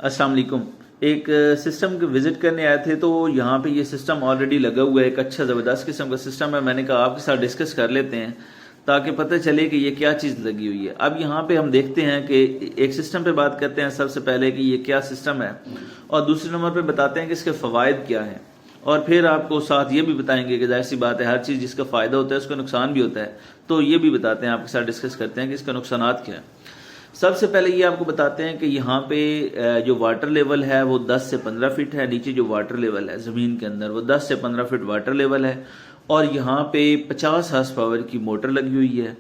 अस्सलाम वालेकुम। एक सिस्टम के विजिट करने आए थे तो यहाँ पे ये सिस्टम ऑलरेडी लगा हुआ है, एक अच्छा ज़बरदस्त किस्म का सिस्टम है। मैंने कहा आपके साथ डिस्कस कर लेते हैं ताकि पता चले कि ये क्या चीज़ लगी हुई है। अब यहाँ पे हम देखते हैं कि एक सिस्टम पे बात करते हैं सबसे पहले कि ये क्या सिस्टम है, और दूसरे नंबर पे बताते हैं कि इसके फ़वाइद क्या हैं, और फिर आपको साथ ये भी बताएंगे कि जाहिर सी बात है हर चीज़ जिसका फ़ायदा होता है उसका नुकसान भी होता है, तो ये भी बताते हैं, आपके साथ डिस्कस करते हैं कि इसका नुकसानात क्या है। सबसे पहले ये आपको बताते हैं कि यहाँ पे जो वाटर लेवल है वो 10 से 15 फीट है। नीचे जो वाटर लेवल है ज़मीन के अंदर वो 10 से 15 फीट वाटर लेवल है, और यहाँ पे 50 हार्स पावर की मोटर लगी हुई है।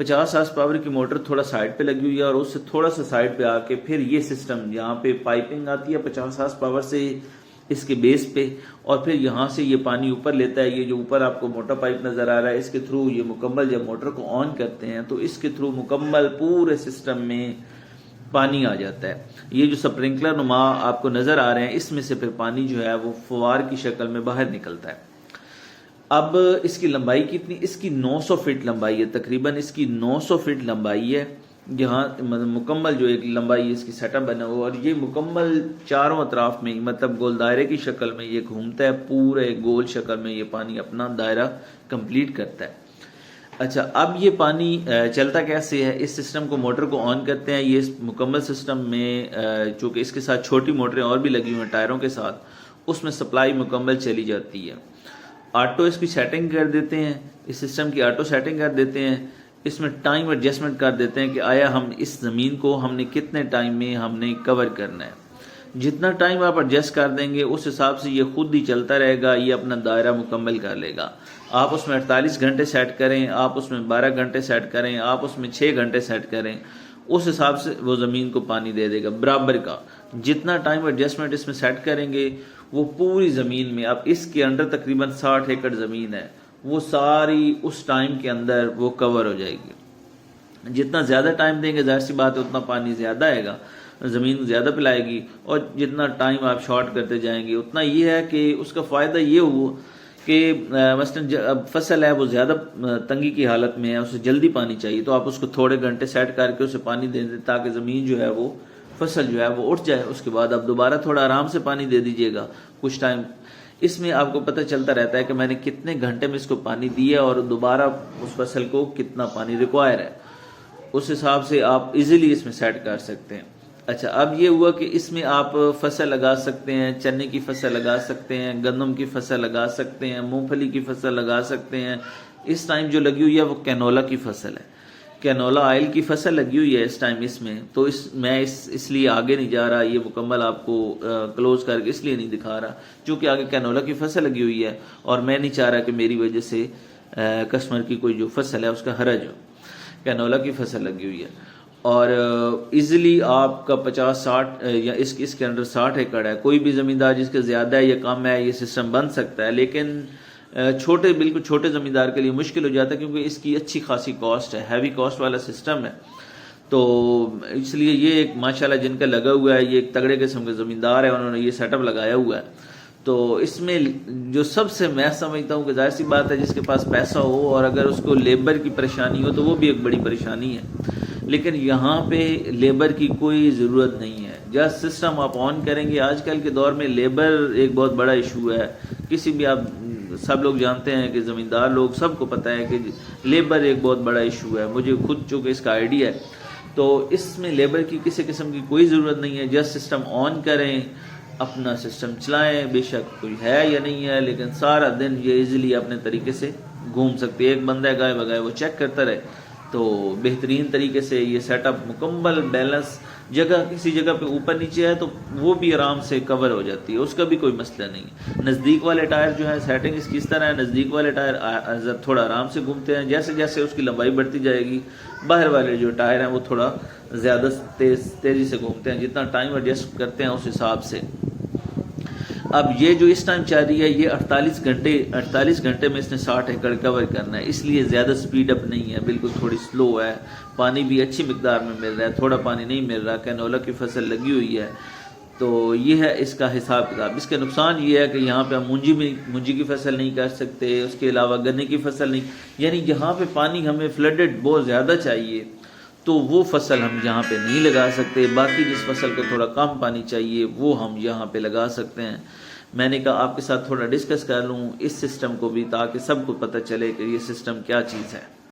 50 हार्स पावर की मोटर थोड़ा साइड पे लगी हुई है, और उससे थोड़ा सा साइड पे आके फिर ये सिस्टम यहाँ पे पाइपिंग आती है 50 हार्स पावर से इसके बेस पे, और फिर यहाँ से ये पानी ऊपर लेता है। ये जो ऊपर आपको मोटा पाइप नज़र आ रहा है इसके थ्रू ये मुकम्मल जब मोटर को ऑन करते हैं तो इसके थ्रू मुकम्मल पूरे सिस्टम में पानी आ जाता है। ये जो स्प्रिंकलर नुमा आपको नज़र आ रहे हैं इसमें से फिर पानी जो है वो फुवार की शक्ल में बाहर निकलता है। अब इसकी लंबाई कितनी, इसकी 900 फीट लंबाई है, तकरीबन इसकी 900 फीट लंबाई है। यहाँ मुकम्मल जो एक लंबाई इसकी सेटअप बना हुआ, और ये मुकम्मल चारों अतराफ में मतलब गोल दायरे की शक्ल में ये घूमता है, पूरे गोल शक्ल में ये पानी अपना दायरा कंप्लीट करता है। अच्छा, अब ये पानी चलता कैसे है, इस सिस्टम को मोटर को ऑन करते हैं। ये इस मुकम्मल सिस्टम में चूँकि इसके साथ छोटी मोटरें और भी लगी हुई हैं टायरों के साथ, उसमें सप्लाई मुकम्मल चली जाती है। ऑटो इसकी सेटिंग कर देते हैं, इस सिस्टम की ऑटो सेटिंग कर देते हैं। इसमें टाइम एडजस्टमेंट कर देते हैं कि आया हम इस ज़मीन को हमने कितने टाइम में हमने कवर करना है। जितना टाइम आप एडजस्ट कर देंगे उस हिसाब से ये खुद ही चलता रहेगा, ये अपना दायरा मुकम्मल कर लेगा। आप उसमें 48 घंटे सेट करें, आप उसमें 12 घंटे सेट करें, आप उसमें 6 घंटे सेट करें, उस हिसाब से वो ज़मीन को पानी दे देगा बराबर का। जितना टाइम एडजस्टमेंट इसमें सेट करेंगे वो पूरी ज़मीन में, अब इसके अंदर तकरीबन 60 एकड़ ज़मीन है, वो सारी उस टाइम के अंदर वो कवर हो जाएगी। जितना ज़्यादा टाइम देंगे जाहिर सी बात है उतना पानी ज़्यादा आएगा, ज़मीन ज़्यादा पिलाएगी, और जितना टाइम आप शॉर्ट करते जाएंगे उतना ये है कि उसका फ़ायदा ये हुआ कि मसलन अब फसल है वो ज़्यादा तंगी की हालत में है, उसे जल्दी पानी चाहिए, तो आप उसको थोड़े घंटे सेट करके उसे पानी दे दें ताकि ज़मीन जो है वो फसल जो है वो उठ जाए। उसके बाद आप दोबारा थोड़ा आराम से पानी दे दीजिएगा कुछ टाइम। इसमें आपको पता चलता रहता है कि मैंने कितने घंटे में इसको पानी दिया और दोबारा उस फसल को कितना पानी रिक्वायर है, उस हिसाब से आप इजीली इसमें सेट कर सकते हैं। अच्छा, अब ये हुआ कि इसमें आप फसल लगा सकते हैं, चने की फसल लगा सकते हैं, गंदम की फसल लगा सकते हैं, मूंगफली की फसल लगा सकते हैं। इस टाइम जो लगी हुई है वो कैनोला की फसल है, कैनोला ऑयल की फसल लगी हुई है इस टाइम इसमें। तो मैं इसलिए आगे नहीं जा रहा, ये मुकम्मल आपको क्लोज करके इसलिए नहीं दिखा रहा क्योंकि आगे कैनोला की फसल लगी हुई है, और मैं नहीं चाह रहा कि मेरी वजह से कस्टमर की कोई जो फसल है उसका हरज हो। कैनोला की फसल लगी हुई है, और इजीली आपका 50-60 या इसके अंदर 60 एकड़ है। कोई भी ज़मींदार जिसके ज़्यादा है या कम है ये सिस्टम बन सकता है, लेकिन छोटे बिल्कुल छोटे ज़मींदार के लिए मुश्किल हो जाता है क्योंकि इसकी अच्छी खासी कॉस्ट है, हैवी कॉस्ट वाला सिस्टम है। तो इसलिए ये एक माशाल्लाह जिनका लगा हुआ है, ये एक तगड़े किस्म के ज़मींदार है, उन्होंने ये सेटअप लगाया हुआ है। तो इसमें जो सबसे मैं समझता हूँ कि जाहिर सी बात है जिसके पास पैसा हो और अगर उसको लेबर की परेशानी हो तो वो भी एक बड़ी परेशानी है, लेकिन यहाँ पे लेबर की कोई ज़रूरत नहीं है। जस्ट सिस्टम आप ऑन करेंगे। आजकल के दौर में लेबर एक बहुत बड़ा इशू है, किसी भी आप सब लोग जानते हैं कि ज़मींदार लोग सबको पता है कि लेबर एक बहुत बड़ा इशू है। मुझे खुद चूँकि इसका आइडिया है, तो इसमें लेबर की किसी किस्म की कोई ज़रूरत नहीं है। जस्ट सिस्टम ऑन करें, अपना सिस्टम चलाएं, बेशक कोई है या नहीं है, लेकिन सारा दिन ये इजीली अपने तरीके से घूम सकते हैं। एक बंदा गाय बगाए वो चेक करता रहे, तो बेहतरीन तरीके से ये सेटअप मुकम्मल बैलेंस, जगह किसी जगह पे ऊपर नीचे है तो वो भी आराम से कवर हो जाती है, उसका भी कोई मसला नहीं। नज़दीक वाले टायर जो है सेटिंग इसकी इस तरह है, नज़दीक वाले टायर थोड़ा आराम से घूमते हैं, जैसे जैसे उसकी लंबाई बढ़ती जाएगी बाहर वाले जो टायर हैं वो थोड़ा ज़्यादा तेज़ी से घूमते हैं, जितना टाइम एडजस्ट करते हैं उस हिसाब से। अब ये जो इस टाइम चल रही है ये 48 घंटे में इसने 60 एकड़ कवर करना है, इसलिए ज़्यादा स्पीड अप नहीं है, बिल्कुल थोड़ी स्लो है। पानी भी अच्छी मिकदार में मिल रहा है, थोड़ा पानी नहीं मिल रहा। कैनोला की फसल लगी हुई है, तो ये है इसका हिसाब किताब। इसके नुकसान ये है कि यहाँ पे हम मूंजी की फसल नहीं कर सकते, उसके अलावा गन्ने की फसल नहीं, यानी जहाँ पे पानी हमें फ्लडेड बहुत ज़्यादा चाहिए تو وہ فصل ہم یہاں پہ نہیں لگا سکتے. باقی جس فصل کو تھوڑا کم پانی چاہیے وہ ہم یہاں پہ لگا سکتے ہیں. میں نے کہا آپ کے ساتھ تھوڑا ڈسکس کر لوں اس سسٹم کو بھی، تاکہ سب کو پتہ چلے کہ یہ سسٹم کیا چیز ہے.